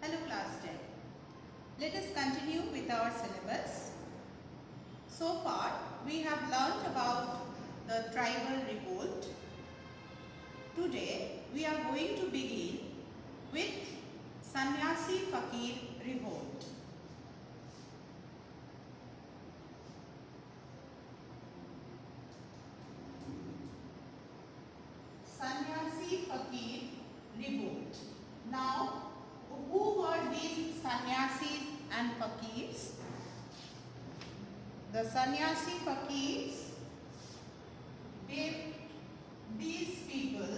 Hello class 10. Let us continue with our syllabus. So far we have learnt about the tribal revolt. Today we are going to begin with Sannyasi Fakir revolt. Sannyasi Fakir revolt. Now, who were these sannyasis and fakirs? The sannyasi fakirs, these people,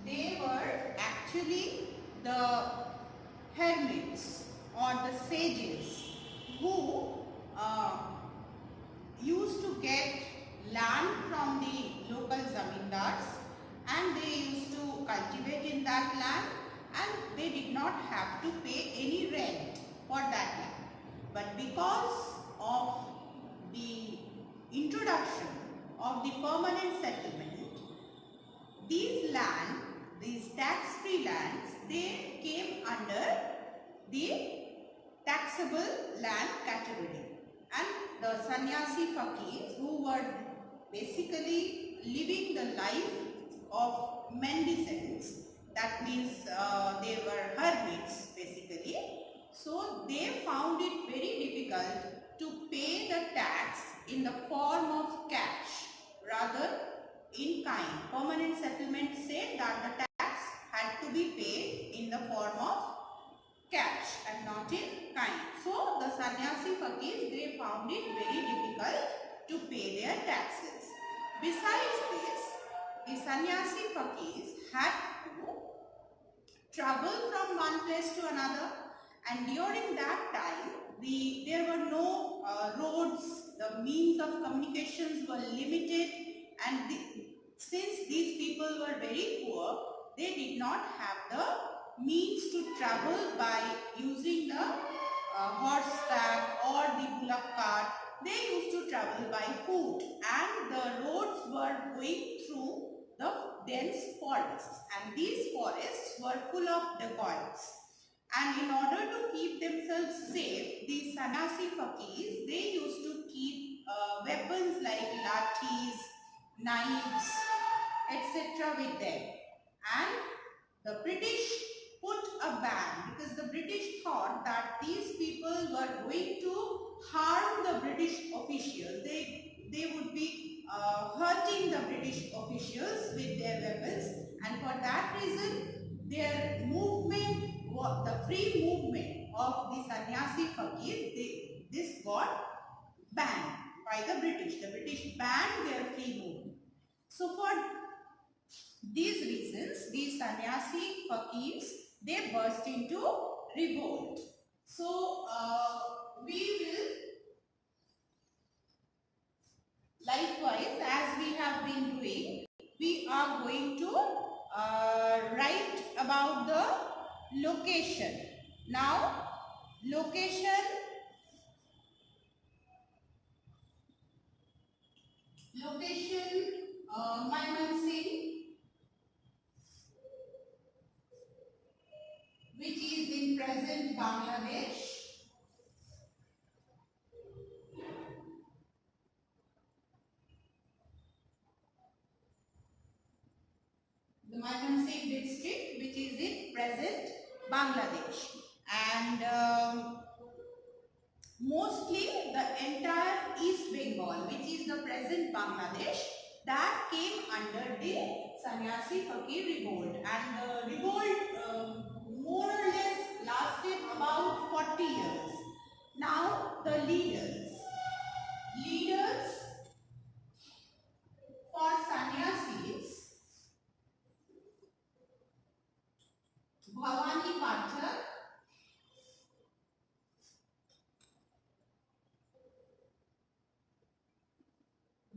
they were actually the hermits or the sages who used to get land from the local zamindars, and they used to cultivate in that land, and they did not have to pay any rent for that land. But because of the introduction of the permanent settlement, these tax-free lands, they came under the taxable land category. And the sannyasi fakirs, who were basically living the life of mendicants, that means they were hermits basically, so they found it very difficult to pay the tax in the form of cash, rather in kind. Permanent settlement said that the tax had to be paid in the form of cash and not in kind. So the sannyasi fakirs, they found it very difficult to pay their taxes. Besides this, the sannyasi fakirs had to travel from one place to another, and during that time there were no roads, the means of communications were limited, and since these people were very poor, they did not have the means to travel by using the horseback or the bullock cart. They used to travel by foot, and the roads were going through the dense forests, and these forests were full of dacoits. And in order to keep themselves safe, these sannyasi fakirs, they used to keep weapons like lathis, knives, etc. with them. And the British put a ban, because the British thought that these people were going to harm the British officials. They would be hurting the British officials with their weapons, and for that reason their movement, the free movement of the sannyasi fakirs, this got banned by the British. The British banned their free movement. So for these reasons, these sannyasi fakirs, they burst into revolt. So we will likewise, as we have been doing, we are going to write about the location. Now, location, Mymensingh, which is in present Bangladesh. The Mymensingh district, which is in present Bangladesh. And mostly the entire East Bengal, which is the present Bangladesh, that came under the sannyasi fakir revolt. And the revolt more or less lasted about 40 years. Now the leaders for sannyasis, Bhavani Pathak,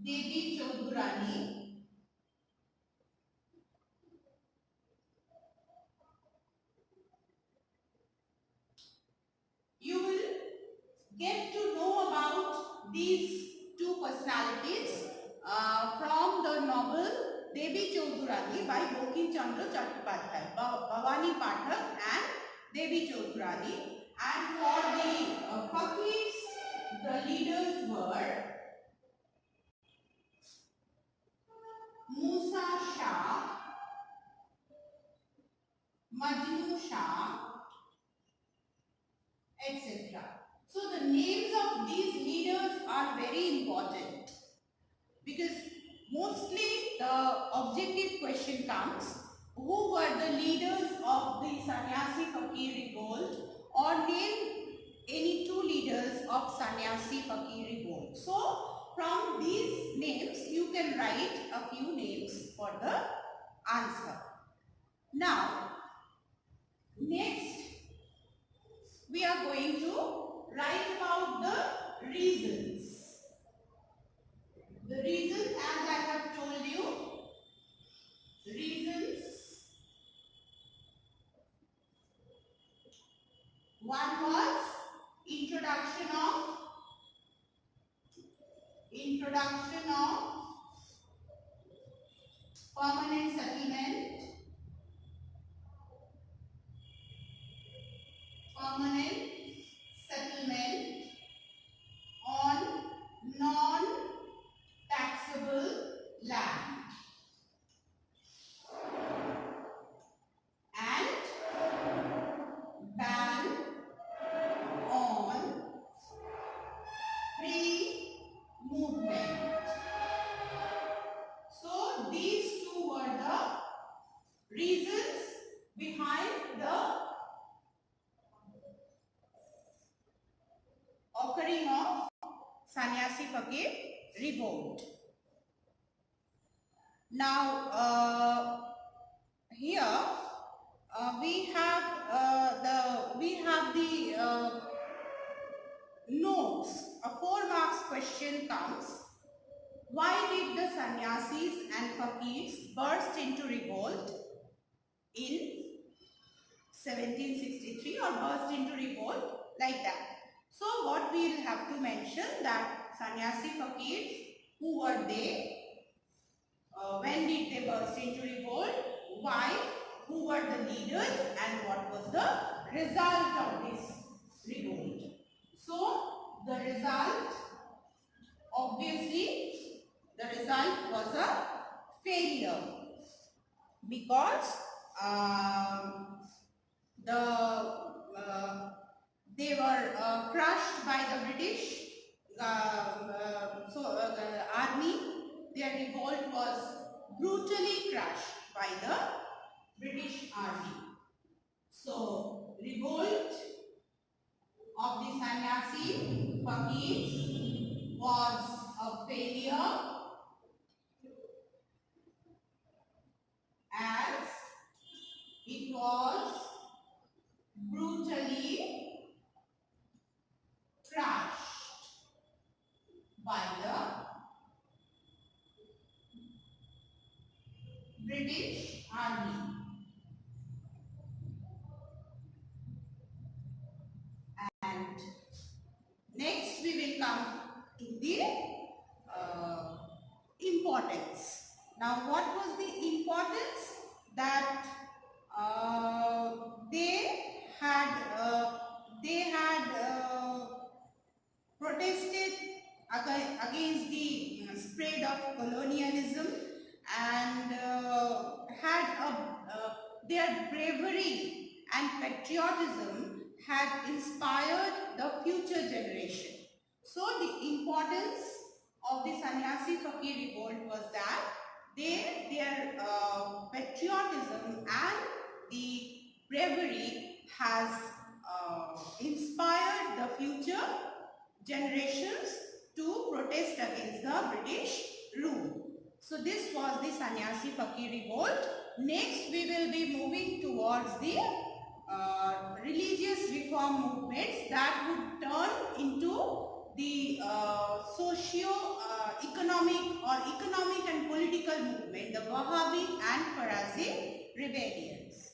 Devi Chaudhurani, you will get to know about these two personalities from the novel Devi Chaudhurani by Bankim Chandra Chattopadhyay. Bhavani Pathak and Devi Chodhrani, and for the fakirs, the leaders were Musa Shah, Majnu Shah, etc. So the names of these leaders are very important, because mostly the objective question comes, who were the leaders of the Sannyasi Fakir revolt, or name any two leaders of Sannyasi Fakir revolt. So from these names you can write a few names for the answer. Now next we are going to write about the reasons. The reasons, as I have told you, reasons. One was introduction of permanent settlement, on non-taxable land, and ban on free movement. So these two were the reasons behind the occurring of Sannyasi Fakir revolt. Now here we have the notes. A 4 marks question comes. Why did the sannyasis and fakirs burst into revolt in 1763, or burst into revolt like that? So what we will have to mention, that sannyasi fakirs, who were they? When did they burst into revolt? Why? Who were the leaders? And what was the result of this revolt? So the result, obviously, the result was a failure, because they were crushed by the British army. Their revolt was brutally crushed by the British army. So revolt of the sannyasi fakirs was a failure, as it was brutally crushed by the British army. And next we will come to the importance. Now what was the importance? That they had protested against the spread of colonialism, and had their bravery and patriotism had inspired the future generation. So the importance of the sannyasi fakir revolt was that their patriotism and the bravery has inspired the future generations to protest against the British rule. So this was the sannyasi fakir revolt. Next we will be moving towards the religious reform movements that would turn into the socio-economic and political movement, the Wahhabi and Farazi rebellions.